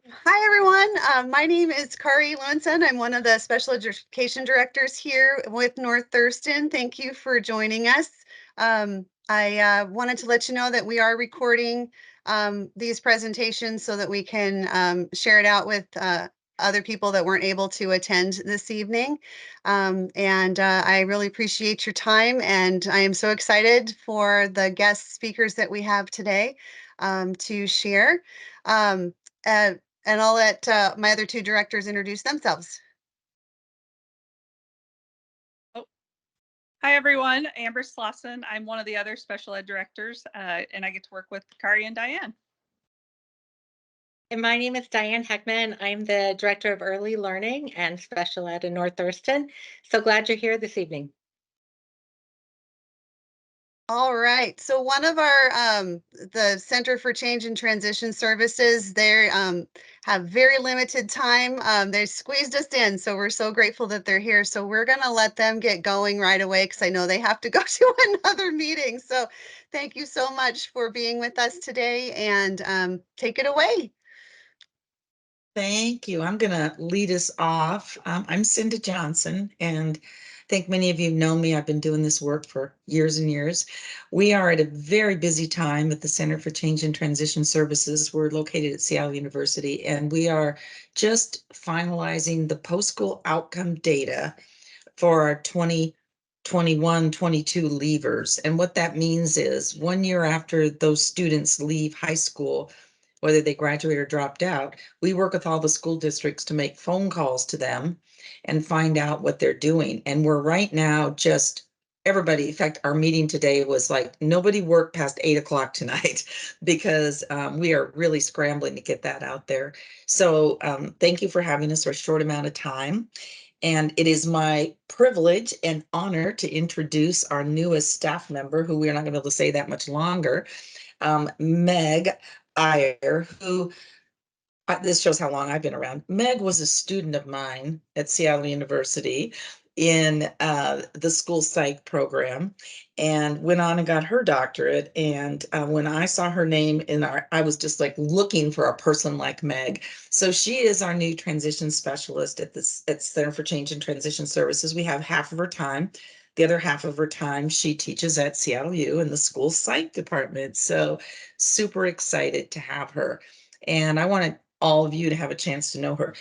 Hi, everyone. My name is Kari Lowenson. I'm one of the special education directors here with North Thurston. Thank you for joining us. I wanted to let you know that we are recording these presentations so that we can share it out with other people that weren't able to attend this evening. I really appreciate your time, and I am so excited for the guest speakers that we have today to share. Um, uh, and I'll let my other two directors introduce themselves. Oh, hi everyone, Amber Slauson. I'm one of the other special ed directors, and I get to work with Kari and Diane. And my name is Diane Heckman. I'm the Director of Early Learning and Special Ed in North Thurston. So glad you're here this evening. All right. So one of our the Center for Change and Transition Services, they have very limited time. They squeezed us in, so we're so grateful that they're here. So we're gonna let them get going right away because I know they have to go to another meeting. So thank you so much for being with us today, and take it away. Thank you. I'm going to lead us off. I'm Cinda Johnson, and I think many of you know me. I've been doing this work for years and years. We are at a very busy time at the Center for Change and Transition Services. We're located at Seattle University, and we are just finalizing the post-school outcome data for our 2021-22 leavers. And what that means is 1 year after those students leave high school, whether they graduate or dropped out, we work with all the school districts to make phone calls to them and find out what they're doing. And we're right now just everybody, in fact, our meeting today was like nobody worked past 8 o'clock tonight because we are really scrambling to get that out there. So thank you for having us for a short amount of time. And it is my privilege and honor to introduce our newest staff member, who we're not going to be able to say that much longer, Meg Iyer, who this shows how long I've been around. Meg was a student of mine at Seattle University in the school psych program and went on and got her doctorate. And when I saw her name I was just like looking for a person like Meg. So she is our new transition specialist at Center for Change and Transition Services. We have half of her time. The other half of her time, she teaches at Seattle U in the school psych department. So super excited to have her. And I want all of you to have a chance to know her.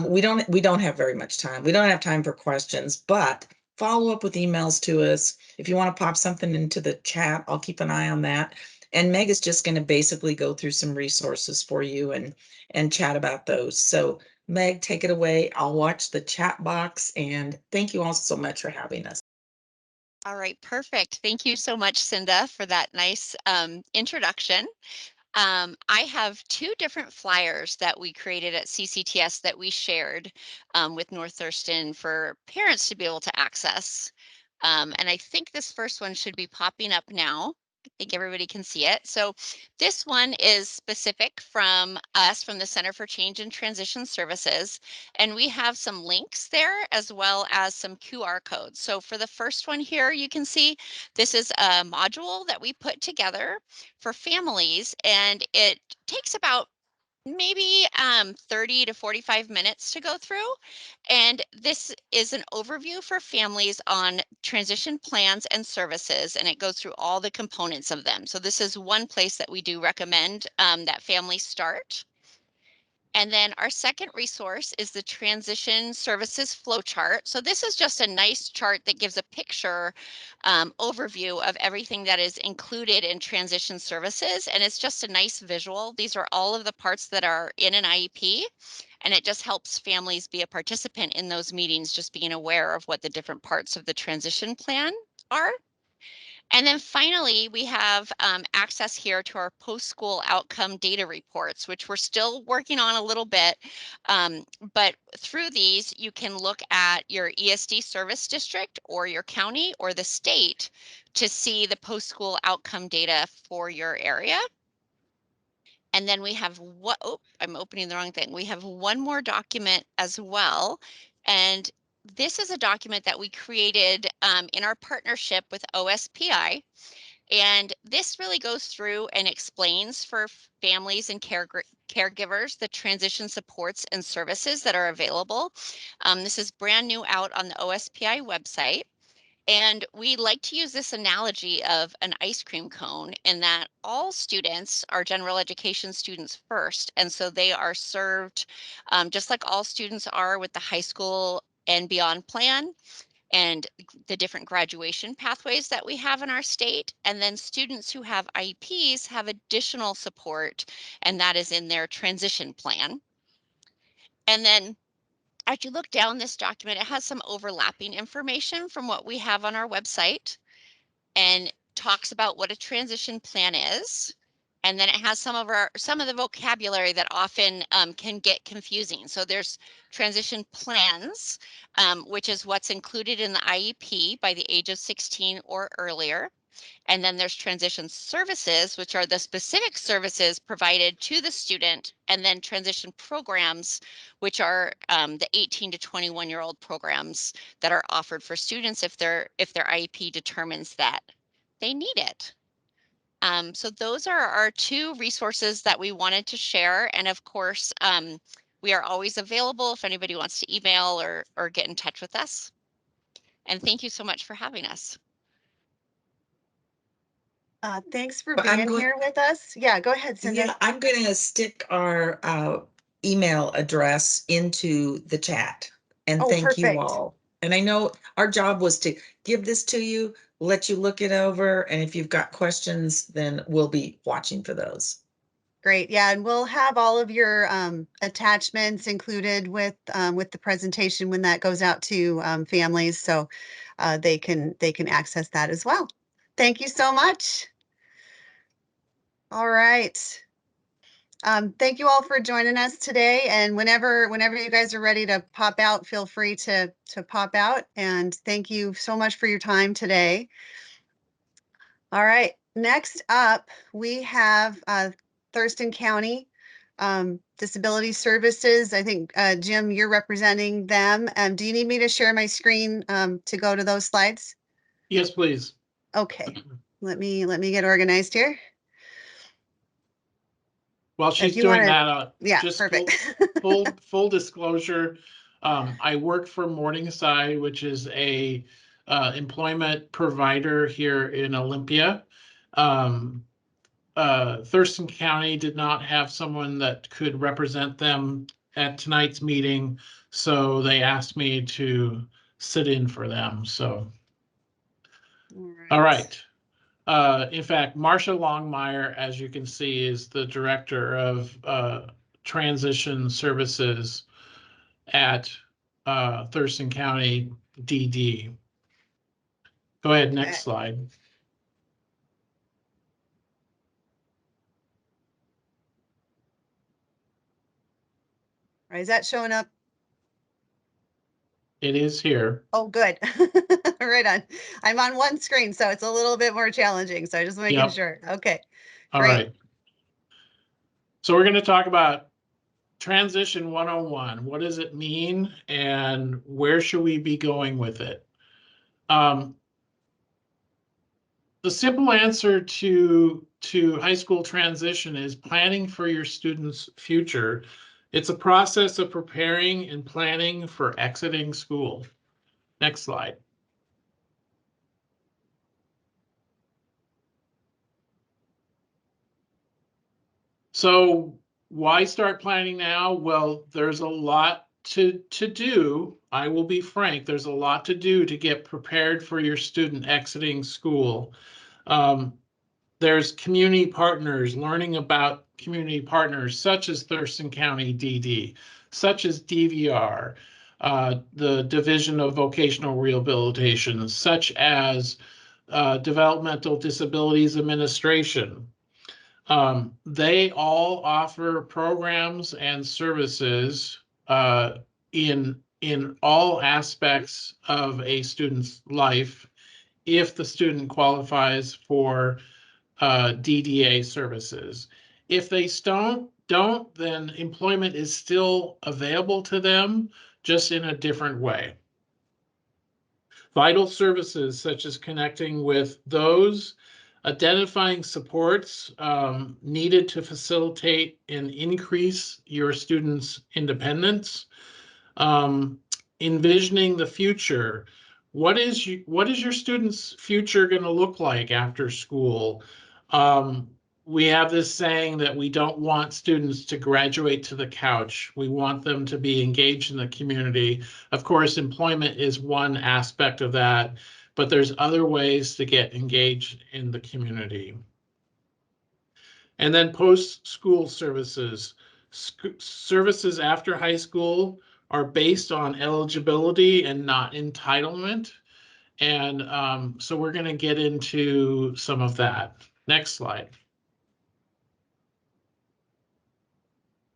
We don't have very much time. We don't have time for questions, but follow up with emails to us. If you want to pop something into the chat, I'll keep an eye on that. And Meg is just going to basically go through some resources for you and chat about those. So Meg, take it away. I'll watch the chat box, and thank you all so much for having us. All right, perfect. Thank you so much, Cinda, for that nice introduction. I have two different flyers that we created at CCTS that we shared with North Thurston for parents to be able to access. And I think this first one should be popping up now. I think everybody can see it. So this one is specific from us, from the Center for Change and Transition Services. And we have some links there as well as some QR codes. So for the first one here, you can see this is a module that we put together for families, and it takes about maybe 30 to 45 minutes to go through. And this is an overview for families on transition plans and services, and it goes through all the components of them. So this is one place that we do recommend that families start. And then our second resource is the transition services flowchart. So this is just a nice chart that gives a picture overview of everything that is included in transition services. And it's just a nice visual. These are all of the parts that are in an IEP. And it just helps families be a participant in those meetings, just being aware of what the different parts of the transition plan are. And then finally, we have access here to our post-school outcome data reports, which we're still working on a little bit. But through these, you can look at your ESD service district or your county or the state to see the post-school outcome data for your area. And then we have I'm opening the wrong thing. We have one more document as well. And this is a document that we created in our partnership with OSPI. And this really goes through and explains for families and caregivers the transition supports and services that are available. This is brand new out on the OSPI website. And we like to use this analogy of an ice cream cone in that all students are general education students first. And so they are served just like all students are with the high school and beyond plan and the different graduation pathways that we have in our state. And then students who have IEPs have additional support, and that is in their transition plan. And then as you look down this document, it has some overlapping information from what we have on our website and talks about what a transition plan is. And then it has some of the vocabulary that often can get confusing. So there's transition plans, which is what's included in the IEP by the age of 16 or earlier. And then there's transition services, which are the specific services provided to the student, and then transition programs, which are the 18 to 21-year-old programs that are offered for students if their IEP determines that they need it. So those are our two resources that we wanted to share. And of course, we are always available if anybody wants to email or get in touch with us. And thank you so much for having us. Thanks for Well, I'm being going, here with us. Yeah, go ahead, Cindy. yeah, I'm going to stick our email address into the chat. And Oh, thank you perfect. all. And I know our job was to give this to you, let you look it over. And if you've got questions, then we'll be watching for those. Great. Yeah, and we'll have all of your attachments included with the presentation when that goes out to families, so they can access that as well. Thank you so much. All right. Thank you all for joining us today. And whenever you guys are ready to pop out, feel free to pop out. And thank you so much for your time today. All right. Next up, we have Thurston County Disability Services. I think Jim, you're representing them. Do you need me to share my screen to go to those slides? Yes, please. Okay. Let me get organized here. While If she's you doing wanna- that, Yeah, just perfect. full disclosure, I work for Morningside, which is a employment provider here in Olympia. Thurston County did not have someone that could represent them at tonight's meeting, so they asked me to sit in for them. So, all right. In fact, Marcia Longmire, as you can see, is the director of transition services at Thurston County DD. Go ahead, next slide. Right, is that showing up? It is here. Oh, good. Right on. I'm on one screen, so it's a little bit more challenging. So just making sure. Okay. All Great. right. So we're going to talk about Transition 101. What does it mean and where should we be going with it? The simple answer to high school transition is planning for your students' future. It's a process of preparing and planning for exiting school. Next slide. So why start planning now? Well, there's a lot to do. I will be frank, there's a lot to do to get prepared for your student exiting school. There's community partners, learning about community partners such as Thurston County DD, such as DVR, the Division of Vocational Rehabilitation, such as Developmental Disabilities Administration. They all offer programs and services in all aspects of a student's life if the student qualifies for DDA services. If they don't, then employment is still available to them, just in a different way. Vital services such as connecting with those Identifying supports needed to facilitate and increase your students' independence. Envisioning the future. What is your students' future going to look like after school? We have this saying that we don't want students to graduate to the couch. We want them to be engaged in the community. Of course, employment is one aspect of that, but there's other ways to get engaged in the community. And then post-school services. Services after high school are based on eligibility and not entitlement. And so we're going to get into some of that. Next slide.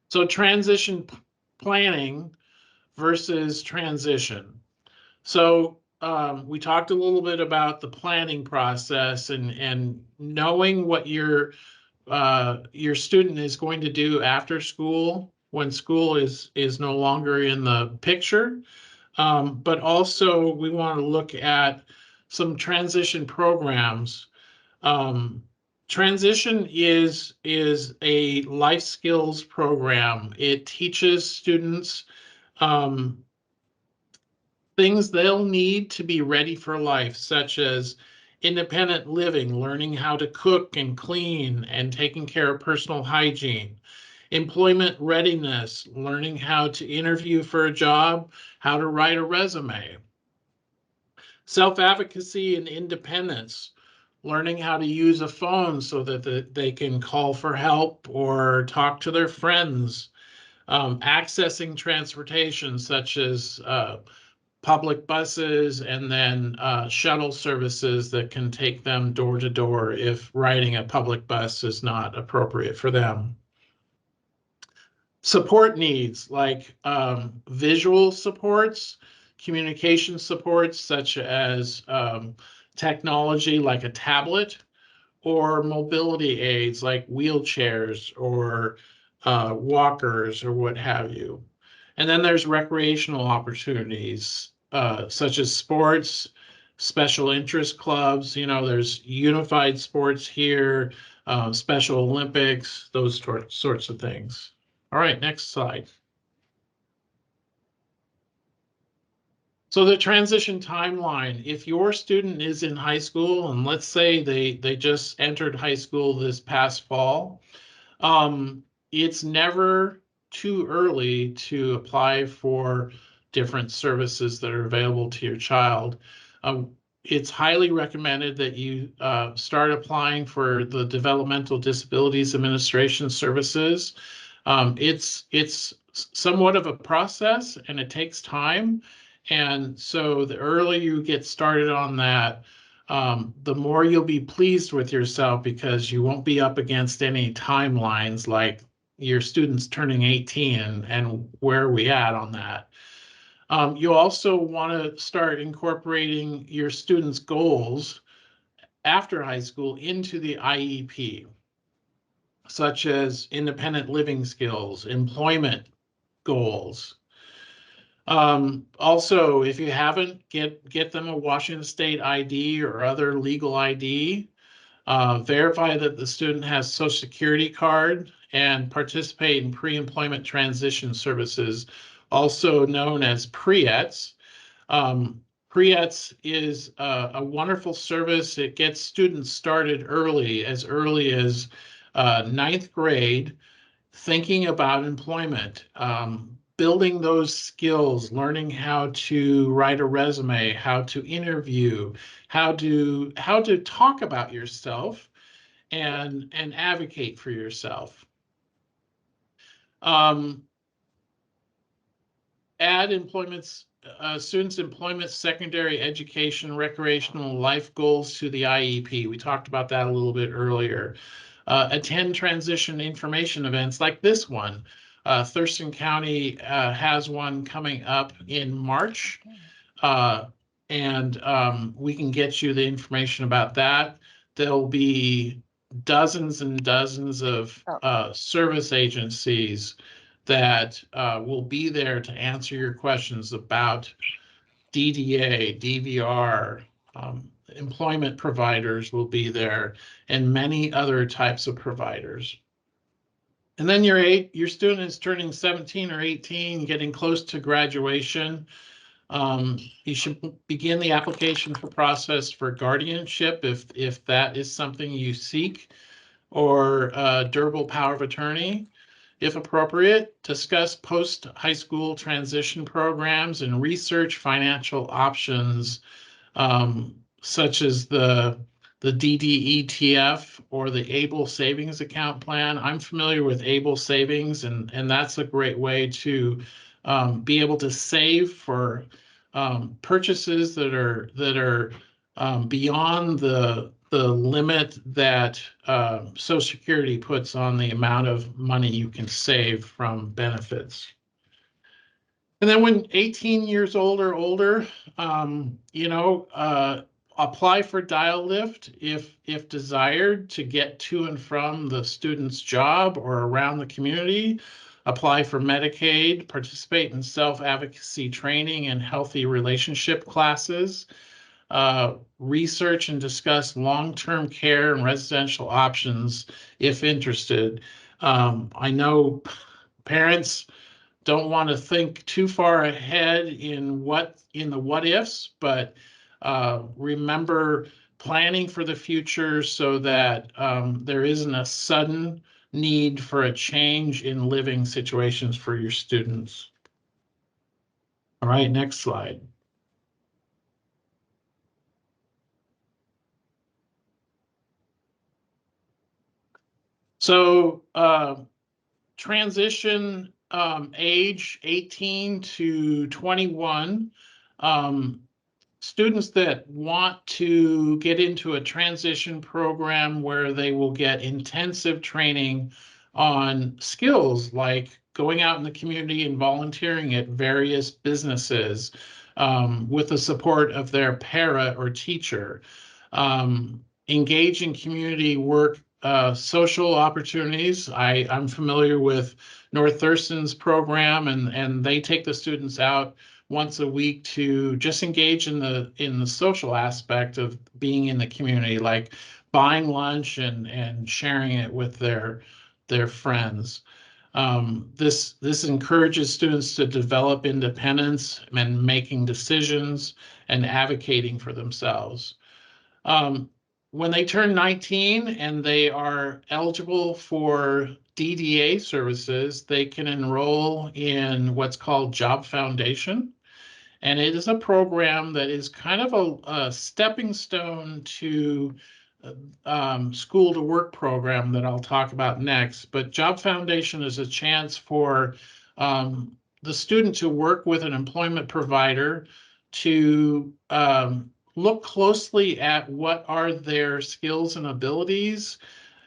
So transition planning versus transition. So we talked a little bit about the planning process and knowing what your student is going to do after school when school is no longer in the picture. But also we want to look at some transition programs. Transition is a life skills program. It teaches students things they'll need to be ready for life, such as independent living, learning how to cook and clean, and taking care of personal hygiene. Employment readiness, learning how to interview for a job, how to write a resume. Self-advocacy and independence, learning how to use a phone so that they can call for help or talk to their friends. Accessing transportation such as public buses and then shuttle services that can take them door to door if riding a public bus is not appropriate for them. Support needs like visual supports, communication supports such as technology like a tablet, or mobility aids like wheelchairs or walkers or what have you. And then there's recreational opportunities such as sports, special interest clubs. You know, there's unified sports here, Special Olympics, those sorts of things. All right, next slide. So the transition timeline, if your student is in high school, and let's say they just entered high school this past fall, it's never too early to apply for different services that are available to your child. It's highly recommended that you start applying for the Developmental Disabilities Administration services. It's somewhat of a process and it takes time. And so the earlier you get started on that, the more you'll be pleased with yourself because you won't be up against any timelines like your students turning 18 and where are we at on that. You also want to start incorporating your students' goals after high school into the IEP, such as independent living skills, employment goals. Also, if you haven't, get them a Washington State ID or other legal ID. Verify that the student has Social Security card and participate in pre-employment transition services, also known as PREETs. PREETs is a wonderful service. It gets students started early as ninth grade, thinking about employment, building those skills, learning how to write a resume, how to interview, how to talk about yourself and advocate for yourself. Add students' employment, secondary education, recreational life goals to the IEP. We talked about that a little bit earlier. Attend transition information events like this one. Thurston County has one coming up in March, and we can get you the information about that. There'll be dozens and dozens of service agencies that will be there to answer your questions about DDA, DVR, employment providers will be there, and many other types of providers. And then your student is turning 17 or 18, getting close to graduation. You should begin the application for process for guardianship if that is something you seek, or durable power of attorney, if appropriate. Discuss post-high school transition programs and research financial options, such as the DDETF or the ABLE savings account plan. I'm familiar with ABLE savings, and that's a great way to be able to save for purchases that are beyond the limit that Social Security puts on the amount of money you can save from benefits. And then when 18 years old or older, apply for dial lift if desired to get to and from the student's job or around the community. Apply for Medicaid, participate in self-advocacy training and healthy relationship classes. Research and discuss long-term care and residential options if interested. I know parents don't want to think too far ahead in the what ifs, but remember planning for the future so that there isn't a sudden need for a change in living situations for your students. All right, next slide. So transition age 18 to 21. Students that want to get into a transition program where they will get intensive training on skills like going out in the community and volunteering at various businesses with the support of their para or teacher. Engage in community work, social opportunities. I'm familiar with North Thurston's program, and they take the students out once a week to just engage in the social aspect of being in the community, like buying lunch and sharing it with their friends. This encourages students to develop independence and making decisions and advocating for themselves. When they turn 19 and they are eligible for DDA services, they can enroll in what's called Job Foundation. And it is a program that is kind of a stepping stone to school to work program that I'll talk about next. But Job Foundation is a chance for the student to work with an employment provider to look closely at what are their skills and abilities,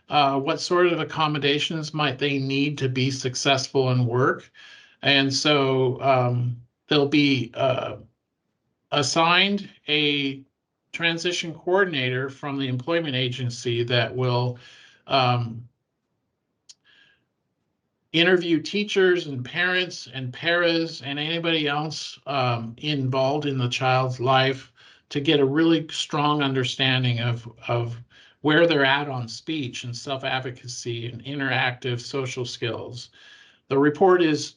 what sort of accommodations might they need to be successful in work. And so they'll be assigned a transition coordinator from the employment agency that will interview teachers and parents and paras and anybody else involved in the child's life to get a really strong understanding of where they're at on speech and self-advocacy and interactive social skills. The report is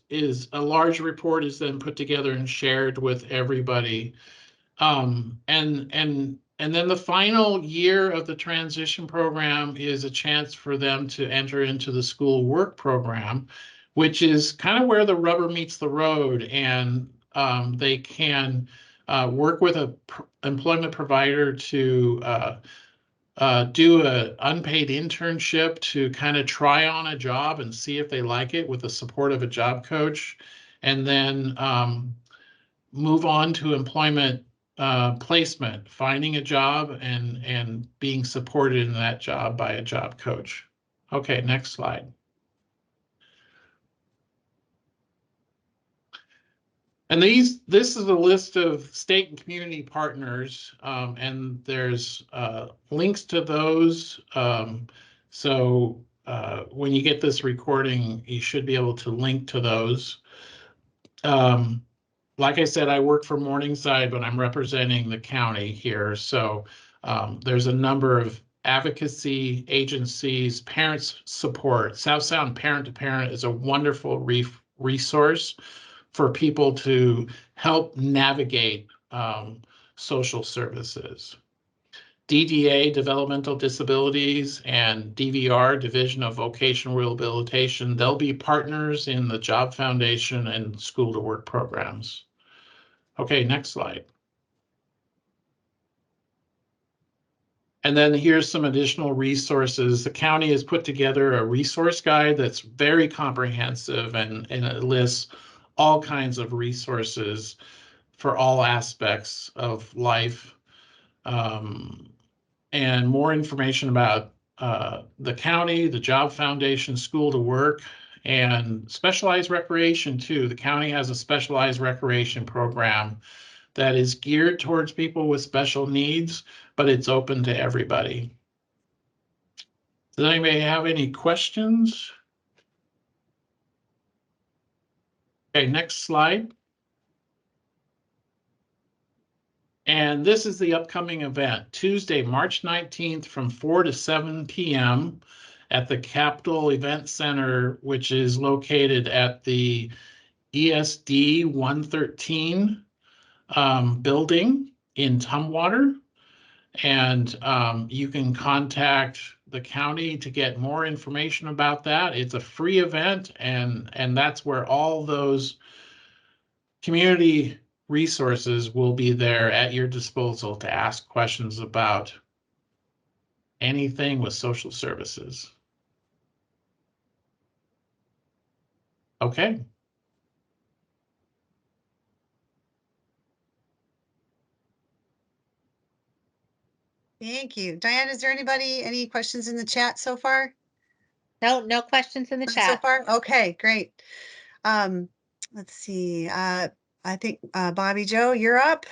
a large report is then put together and shared with everybody. And then the final year of the transition program is a chance for them to enter into the school work program, which is kind of where the rubber meets the road, and they can work with an employment provider to do an unpaid internship to kind of try on a job and see if they like it with the support of a job coach, and then move on to employment placement, finding a job and being supported in that job by a job coach. Okay, next slide. And this is a list of state and community partners, and there's links to those. So when you get this recording, you should be able to link to those. Like I said, I work for Morningside, but I'm representing the county here. So There's a number of advocacy agencies, parents support. South Sound Parent to Parent is a wonderful resource for people to help navigate social services. DDA, Developmental Disabilities, and DVR, Division of Vocational Rehabilitation, they'll be partners in the Job Foundation and School to Work programs. Okay, next slide. And then here's some additional resources. The county has put together a resource guide that's very comprehensive, and it lists all kinds of resources for all aspects of life. And more information about the county, the Job Foundation, School to Work, and specialized recreation too. The county has a specialized recreation program that is geared towards people with special needs, but it's open to everybody. Does anybody have any questions? Okay, next slide. And this is the upcoming event, Tuesday, March 19th from 4 to 7 p.m. at the Capitol Event Center, which is located at the ESD 113 building in Tumwater. And you can contact the county to get more information about that. It's a free event, and that's where all those community resources will be there at your disposal to ask questions about anything with social services. Okay. Thank you. Diane, is there any questions in the chat so far? No questions in the So chat. far? Okay, great. Let's see. I think Bobby Joe, you're up.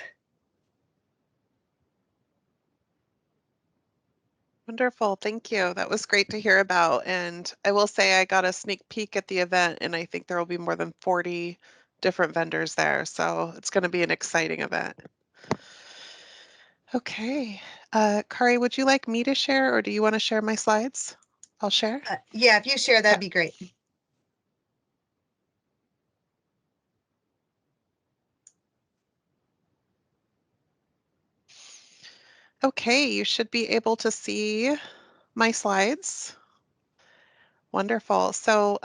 Wonderful. Thank you. That was great to hear about. And I will say I got a sneak peek at the event, and I think there will be more than 40 different vendors there. So it's going to be an exciting event. Okay. Kari, would you like me to share, or do you want to share my slides? I'll share. Yeah, if you share, that'd be great. Okay, you should be able to see my slides. Wonderful. So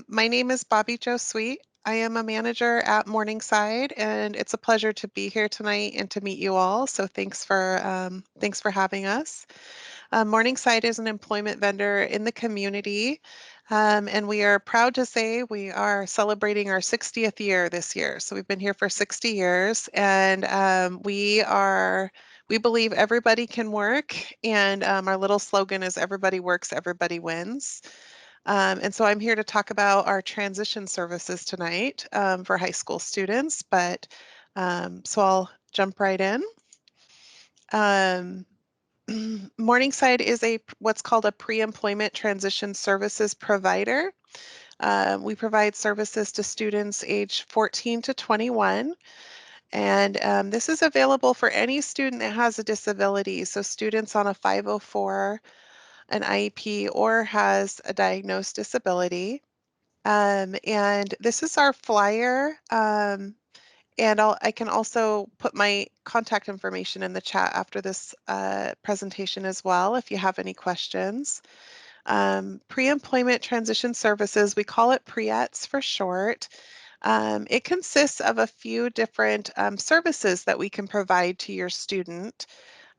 my name is Bobby Jo Sweet. I am a manager at Morningside, and it's a pleasure to be here tonight and to meet you all. So thanks for having us. Morningside is an employment vendor in the community, and we are proud to say we are celebrating our 60th year this year. So we've been here for 60 years, and we believe everybody can work, and our little slogan is everybody works, everybody wins. And so I'm here to talk about our transition services tonight for high school students, but so I'll jump right in. Morningside is what's called a pre-employment transition services provider. We provide services to students age 14 to 21. And this is available for any student that has a disability. So students on a 504, an IEP, or has a diagnosed disability. And this is our flyer. And I can also put my contact information in the chat after this presentation as well, if you have any questions. Pre-employment transition services, we call it PREETS for short. It consists of a few different services that we can provide to your student.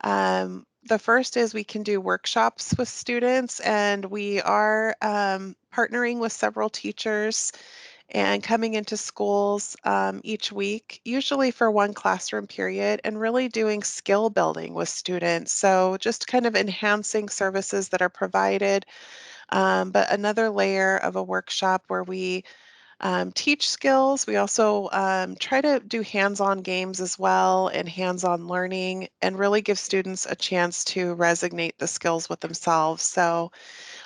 The first is we can do workshops with students, and we are partnering with several teachers and coming into schools each week, usually for one classroom period, and really doing skill building with students. So just kind of enhancing services that are provided, but another layer of a workshop where we teach skills. We also try to do hands-on games as well, and hands-on learning, and really give students a chance to resonate the skills with themselves. So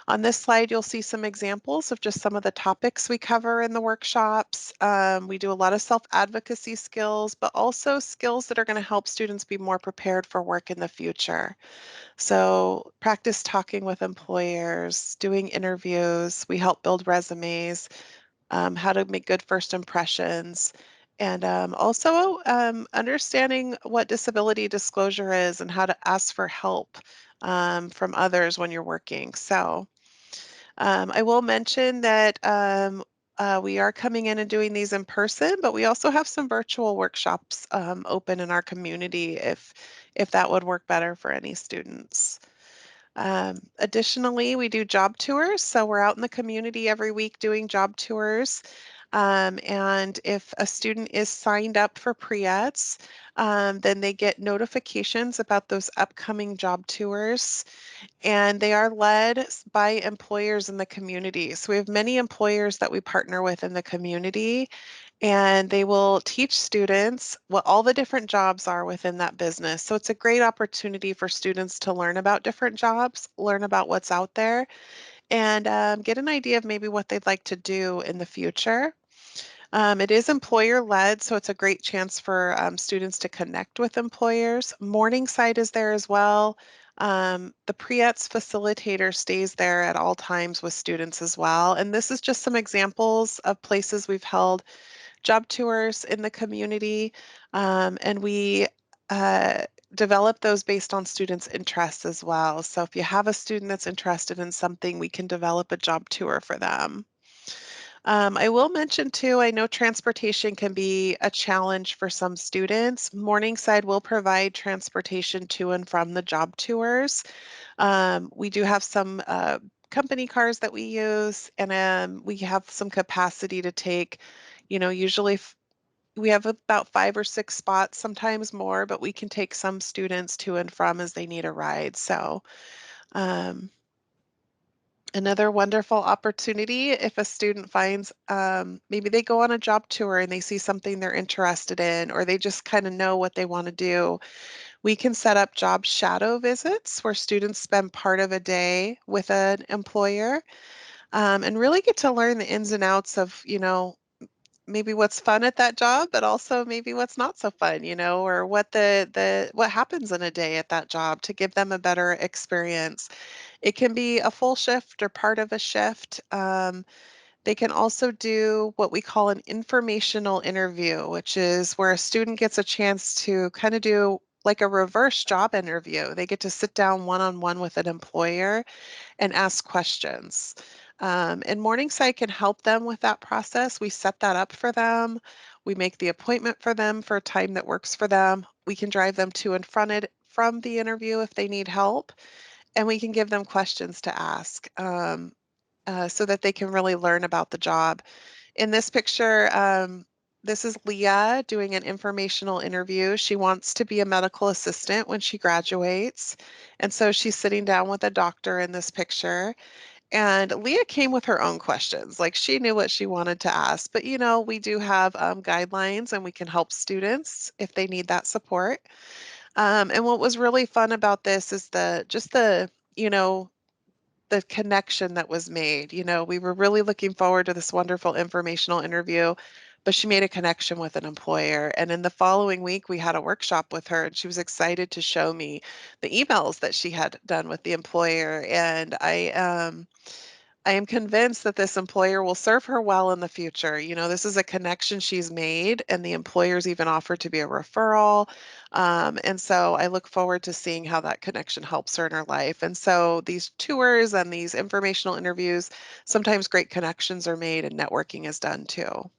On this slide, you'll see some examples of just some of the topics we cover in the workshops. We do a lot of self-advocacy skills, but also skills that are going to help students be more prepared for work in the future. So practice talking with employers, doing interviews. We help build resumes, how to make good first impressions, and also understanding what disability disclosure is and how to ask for help from others when you're working. So I will mention that we are coming in and doing these in person, but we also have some virtual workshops open in our community if that would work better for any students. Additionally, we do job tours. So we're out in the community every week doing job tours. And if a student is signed up for pre-eds, then they get notifications about those upcoming job tours, and they are led by employers in the community. So we have many employers that we partner with in the community, and they will teach students what all the different jobs are within that business. So it's a great opportunity for students to learn about different jobs, learn about what's out there, and get an idea of maybe what they'd like to do in the future. It is employer-led, so it's a great chance for students to connect with employers. Morningside is there as well. The pre-ETS facilitator stays there at all times with students as well. And this is just some examples of places we've held job tours in the community, and we develop those based on students' interests as well. So if you have a student that's interested in something, we can develop a job tour for them. I will mention too, I know transportation can be a challenge for some students. Morningside will provide transportation to and from the job tours. We do have some company cars that we use, and we have some capacity to take, usually we have about 5 or 6 spots, sometimes more, but we can take some students to and from as they need a ride. So um, another wonderful opportunity if a student finds maybe they go on a job tour and they see something they're interested in, or they just kind of know what they want to do. We can set up job shadow visits where students spend part of a day with an employer, and really get to learn the ins and outs of, maybe what's fun at that job, but also maybe what's not so fun, or what what happens in a day at that job to give them a better experience. It can be a full shift or part of a shift. They can also do what we call an informational interview, which is where a student gets a chance to kind of do like a reverse job interview. They get to sit down one-on-one with an employer and ask questions. And Morningside can help them with that process. We set that up for them. We make the appointment for them for a time that works for them. We can drive them to and from the interview if they need help, and we can give them questions to ask, so that they can really learn about the job. In this picture, this is Leah doing an informational interview. She wants to be a medical assistant when she graduates. And so she's sitting down with a doctor in this picture. And Leah came with her own questions. Like, she knew what she wanted to ask. But, we do have guidelines, and we can help students if they need that support. And what was really fun about this is you know, the connection that was made. We were really looking forward to this wonderful informational interview, but she made a connection with an employer. And in the following week, we had a workshop with her, and she was excited to show me the emails that she had done with the employer. And I am convinced that this employer will serve her well in the future. This is a connection she's made, and the employer's even offered to be a referral. And so I look forward to seeing how that connection helps her in her life. And so these tours and these informational interviews, sometimes great connections are made and networking is done too.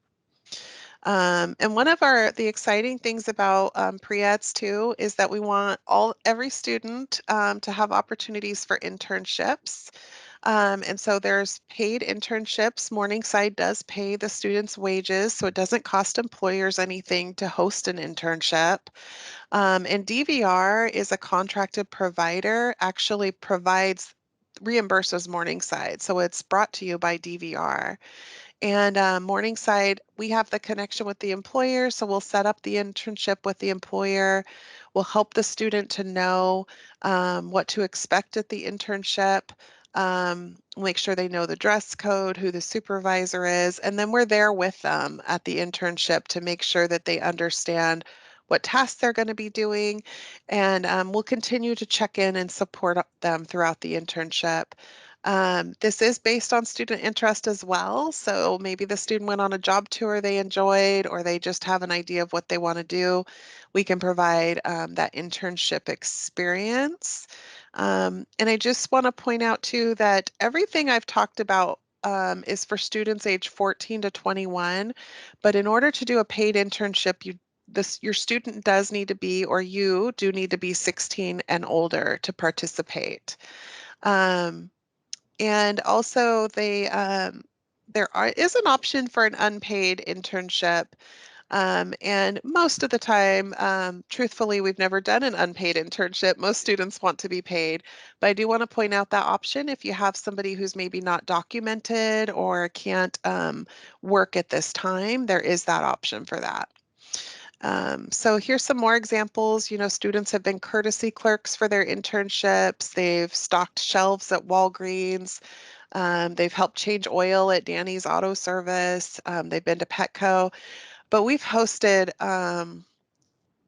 And one of the exciting things about pre-eds too is that we want every student to have opportunities for internships. And so there's paid internships. Morningside does pay the students' wages, so it doesn't cost employers anything to host an internship. And DVR is a contracted provider, actually reimburses Morningside. So it's brought to you by DVR. And Morningside, we have the connection with the employer, so we'll set up the internship with the employer. We'll help the student to know what to expect at the internship. Make sure they know the dress code, who the supervisor is, and then we're there with them at the internship to make sure that they understand what tasks they're going to be doing, and we'll continue to check in and support them throughout the internship. This is based on student interest as well, so maybe the student went on a job tour they enjoyed, or they just have an idea of what they want to do. We can provide that internship experience. And I just want to point out too that everything I've talked about is for students age 14 to 21. But in order to do a paid internship, your student does need to be, or you do need to be 16 and older to participate. Um, and also is an option for an unpaid internship. And most of the time, truthfully, we've never done an unpaid internship. Most students want to be paid, but I do want to point out that option if you have somebody who's maybe not documented or can't work at this time, there is that option for that. So here's some more examples. You know, students have been courtesy clerks for their internships. They've stocked shelves at Walgreens. They've helped change oil at Danny's Auto Service. They've been to Petco. But we've hosted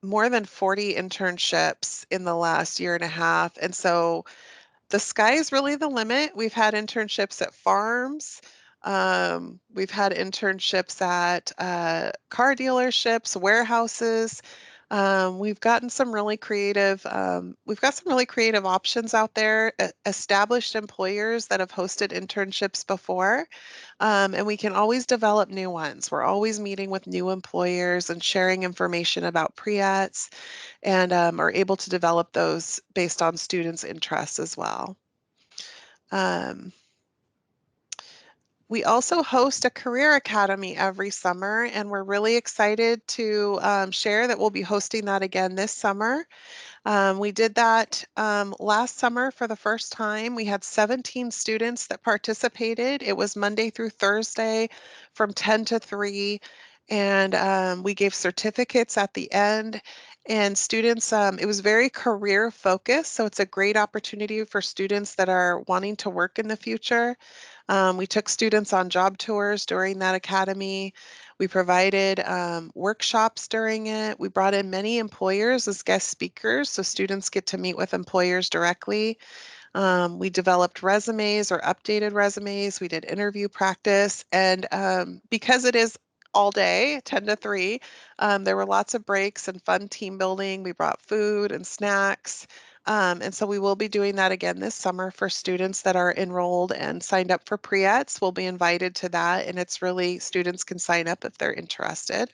more than 40 internships in the last year and a half. And so the sky is really the limit. We've had internships at farms. We've had internships at car dealerships, warehouses. We've got some really creative options out there, established employers that have hosted internships before. And we can always develop new ones. We're always meeting with new employers and sharing information about pre-ets, and are able to develop those based on students' interests as well. Um, we also host a career academy every summer, and we're really excited to share that we'll be hosting that again this summer. We did that last summer for the first time. We had 17 students that participated. It was Monday through Thursday from 10 to 3. And we gave certificates at the end. And students, it was very career focused. So it's a great opportunity for students that are wanting to work in the future. We took students on job tours during that academy. We provided workshops during it. We brought in many employers as guest speakers, so students get to meet with employers directly. We developed resumes or updated resumes. We did interview practice. And because it is all day, 10 to 3, there were lots of breaks and fun team building. We brought food and snacks. And so we will be doing that again this summer for students that are enrolled and signed up for pre-ets. We'll be invited to that, and it's really, students can sign up if they're interested.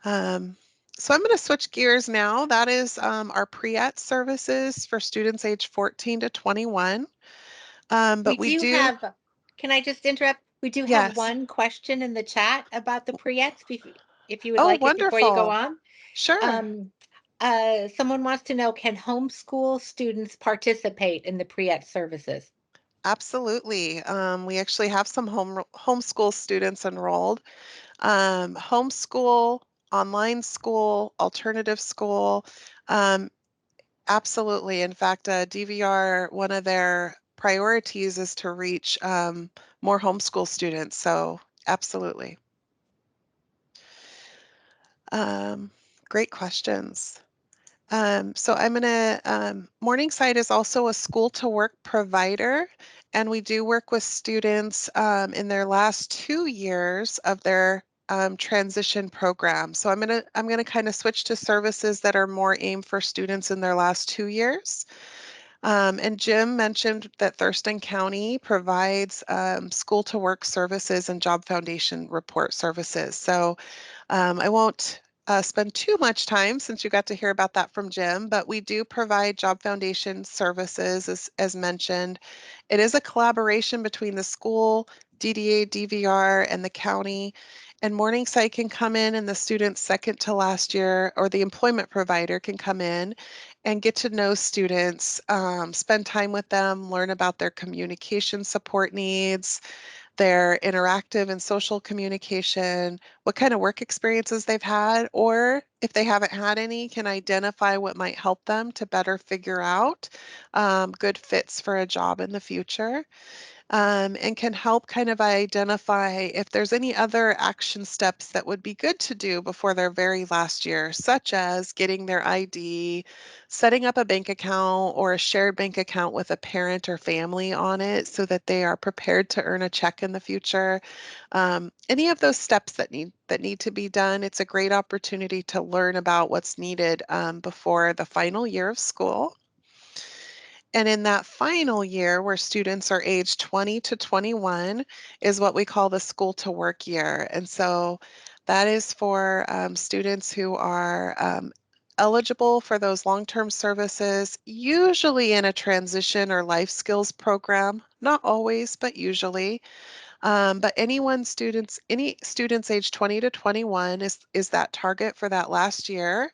Um, so I'm going to switch gears now. That is our pre-ed services for students age 14 to 21. But we do can I just interrupt? We do have yes. one question in the chat about the pre-ets, if you would Oh, like it before you go wonderful. on. Sure. Someone wants to know, can homeschool students participate in the pre-ed services? Absolutely. We actually have some homeschool students enrolled. Homeschool, online school, alternative school. Um, Absolutely. In fact, DVR, one of their priorities is to reach more homeschool students. So absolutely. Um, Great questions. So I'm going to, Morningside is also a school to work provider, and we do work with students in their last 2 years of their transition program. So I'm going to kind of switch to services that are more aimed for students in their last 2 years. And Jim mentioned that Thurston County provides school to work services and job foundation report services. So I won't spend too much time since you got to hear about that from Jim, but we do provide job foundation services as mentioned. It is a collaboration between the school, DDA, DVR, and the county. And Morningside can come in, and the student's second to last year, or the employment provider can come in and get to know students, spend time with them, learn about their communication support needs, their interactive and social communication, what kind of work experiences they've had, or if they haven't had any, can identify what might help them to better figure out good fits for a job in the future. And can help kind of identify if there's any other action steps that would be good to do before their very last year, such as getting their ID, setting up a bank account or a shared bank account with a parent or family on it so that they are prepared to earn a check in the future. Any of those steps that need to be done, it's a great opportunity to learn about what's needed before the final year of school. And in that final year, where students are aged 20 to 21, is what we call the school to work year. And so that is for students who are eligible for those long-term services, usually in a transition or life skills program, not always, but usually. But any students age 20 to 21 is that target for that last year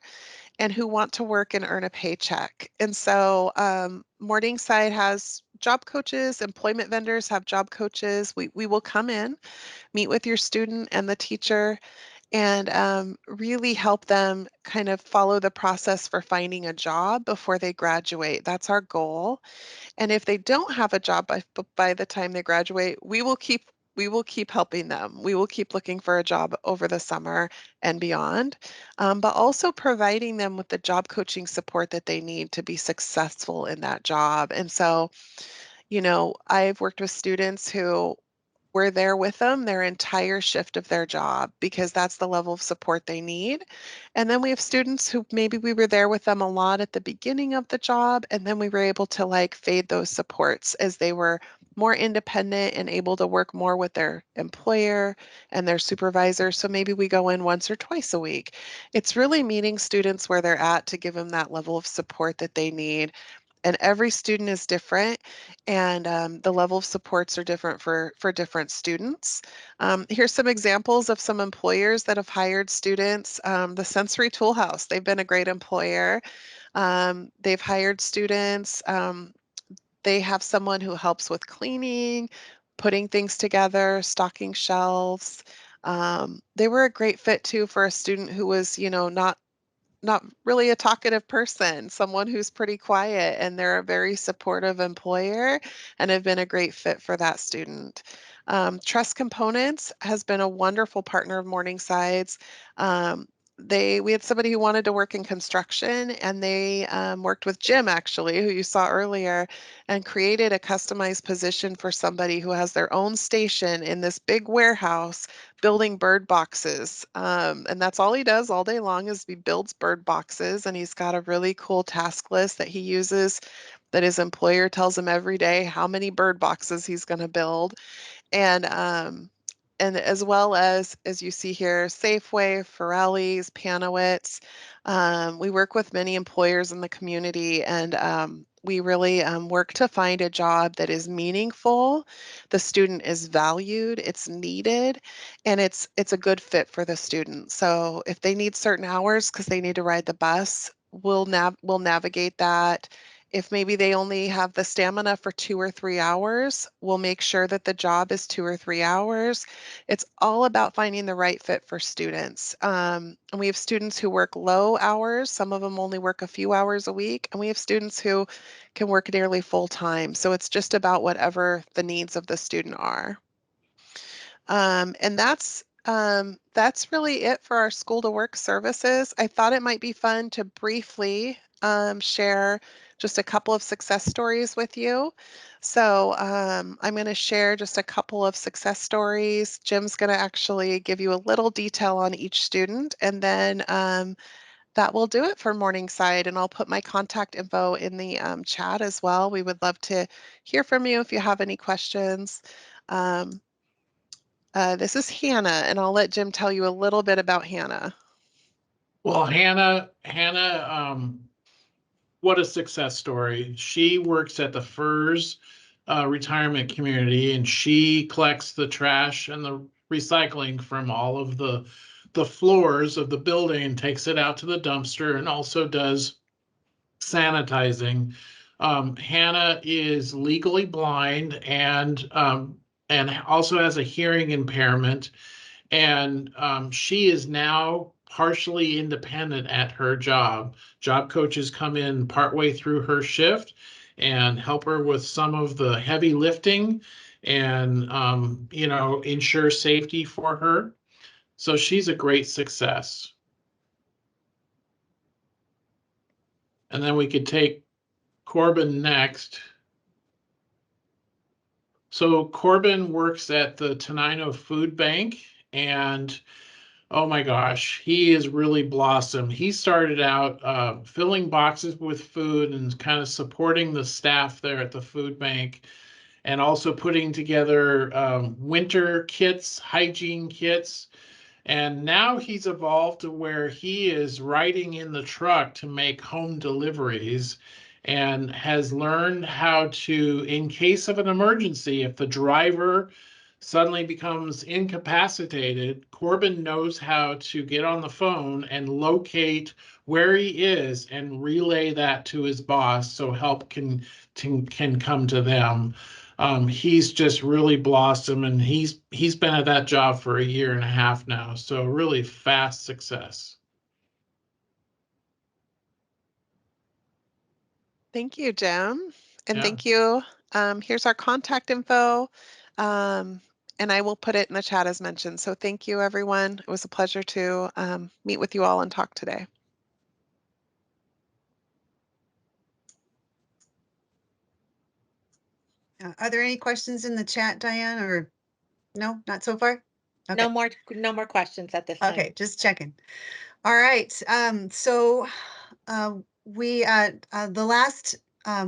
and who want to work and earn a paycheck. And so Morningside has job coaches, employment vendors have job coaches. We will come in, meet with your student and the teacher, and really help them kind of follow the process for finding a job before they graduate. That's our goal. And if they don't have a job by the time they graduate, we will keep helping them. We will keep looking for a job over the summer and beyond, but also providing them with the job coaching support that they need to be successful in that job. And so, I've worked with students who we're there with them their entire shift of their job because that's the level of support they need. And then we have students who maybe we were there with them a lot at the beginning of the job, and then we were able to like fade those supports as they were more independent and able to work more with their employer and their supervisor. So maybe we go in once or twice a week. It's really meeting students where they're at to give them that level of support that they need, and every student is different, and the level of supports are different for different students. Here's some examples of some employers that have hired students. The Sensory Tool House, they've been a great employer. They've hired students. They have someone who helps with cleaning, putting things together, stocking shelves. They were a great fit too for a student who was, not really a talkative person, someone who's pretty quiet, and they're a very supportive employer and have been a great fit for that student. Trust Components has been a wonderful partner of Morningside's. We had somebody who wanted to work in construction, and they worked with Jim, actually, who you saw earlier, and created a customized position for somebody who has their own station in this big warehouse building bird boxes. And that's all he does all day long is he builds bird boxes, and he's got a really cool task list that he uses that his employer tells him every day how many bird boxes he's going to build. And as well as you see here, Safeway, Forelli's, Panowitz. We work with many employers in the community, and we really work to find a job that is meaningful, the student is valued, it's needed, and it's a good fit for the student. So if they need certain hours because they need to ride the bus, we'll navigate that. If maybe they only have the stamina for 2 or 3 hours, we'll make sure that the job is 2 or 3 hours. It's all about finding the right fit for students. And we have students who work low hours. Some of them only work a few hours a week. And we have students who can work nearly full time. So it's just about whatever the needs of the student are. And that's really it for our school to work services. I thought it might be fun to briefly share just a couple of success stories with you. So I'm going to share just a couple of success stories. Jim's going to actually give you a little detail on each student, and then that will do it for Morningside. And I'll put my contact info in the chat as well. We would love to hear from you if you have any questions. Um, this is Hannah, and I'll let Jim tell you a little bit about Hannah. Well, Hannah, what a success story. She works at the FERS retirement community, and she collects the trash and the recycling from all of the floors of the building and takes it out to the dumpster, and also does sanitizing. Hannah is legally blind and and also has a hearing impairment. And she is now partially independent at her job. Job coaches come in partway through her shift and help her with some of the heavy lifting and, ensure safety for her. So she's a great success. And then we could take Corbin next. So Corbin works at the Tenino Food Bank, and oh my gosh, he has really blossomed. He started out filling boxes with food and kind of supporting the staff there at the food bank, and also putting together winter kits, hygiene kits. And now he's evolved to where he is riding in the truck to make home deliveries and has learned how to, in case of an emergency, if the driver suddenly becomes incapacitated, Corbin knows how to get on the phone and locate where he is and relay that to his boss so help can come to them. He's just really blossomed, and he's been at that job for a year and a half now. So really fast success. Thank you, Jim. And Yeah. thank you. Here's our contact info. And I will put it in the chat as mentioned. So thank you, everyone. It was a pleasure to meet with you all and talk today. Are there any questions in the chat, Diane, or no, not so far? Okay. No more questions at this time. Okay, just checking. All right. So the last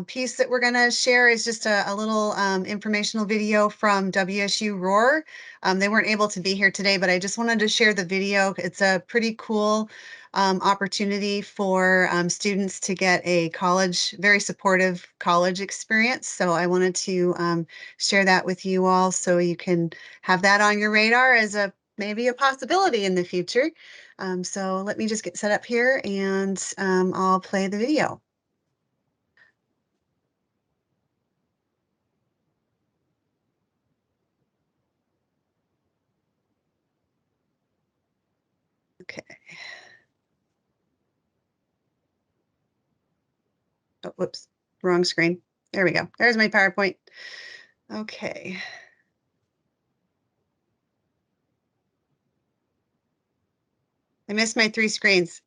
piece that we're going to share is just a little informational video from WSU Roar. They weren't able to be here today, but I just wanted to share the video. It's a pretty cool opportunity for students to get a very supportive college experience. So I wanted to share that with you all so you can have that on your radar as maybe a possibility in the future. So let me just get set up here and I'll play the video. Okay. Oh, whoops, wrong screen. There we go. There's my PowerPoint. Okay. I missed my 3 screens.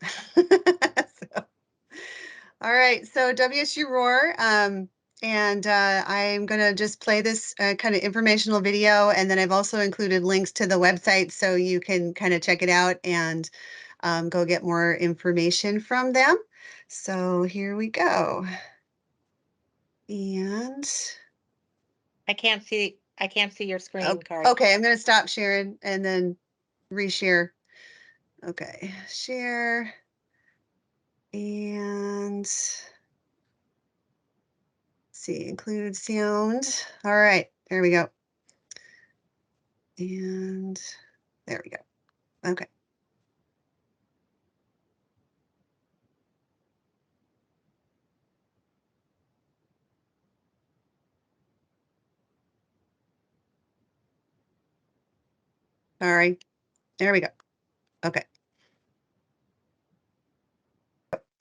All right, so WSU Roar, and I'm going to just play this kind of informational video, and then I've also included links to the website so you can kind of check it out and go get more information from them. So here we go. And I can't see your screen, Kari. okay, I'm going to stop sharing and then reshare. Okay, share. And see, include sound. All right, there we go. And there we go. Okay. All right, there we go. Okay.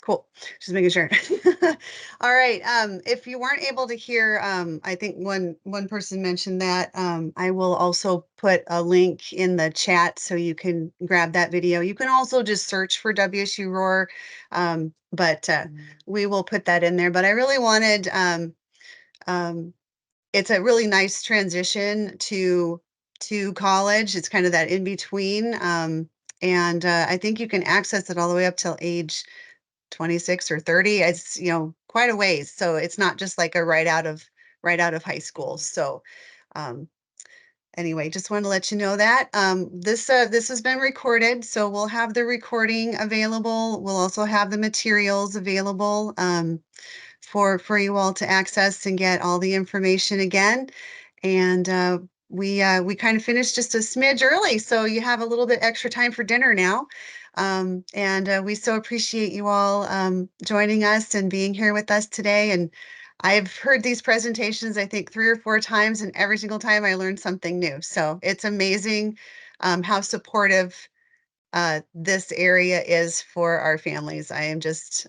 Cool. Just making sure. All right. If you weren't able to hear, I think one person mentioned that I will also put a link in the chat so you can grab that video. You can also just search for WSU Roar, but we will put that in there. But I really wanted, it's a really nice transition to college. It's kind of that in between, and I think you can access it all the way up till age 26 or 30. It's, quite a ways. So it's not just like a right out of high school. So anyway, just wanted to let you know that this has been recorded. So we'll have the recording available. We'll also have the materials available for you all to access and get all the information again. And we kind of finished just a smidge early, so you have a little bit extra time for dinner now. And we so appreciate you all joining us and being here with us today. And I've heard these presentations, I think 3 or 4 times, and every single time I learned something new. So it's amazing how supportive this area is for our families. I am just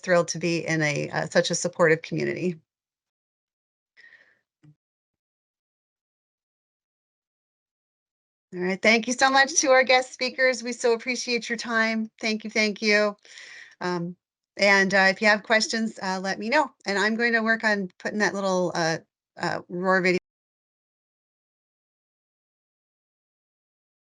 thrilled to be in such a supportive community. All right, thank you so much to our guest speakers. We so appreciate your time. Thank you, thank you. Um, and if you have questions, let me know. And I'm going to work on putting that little Roar video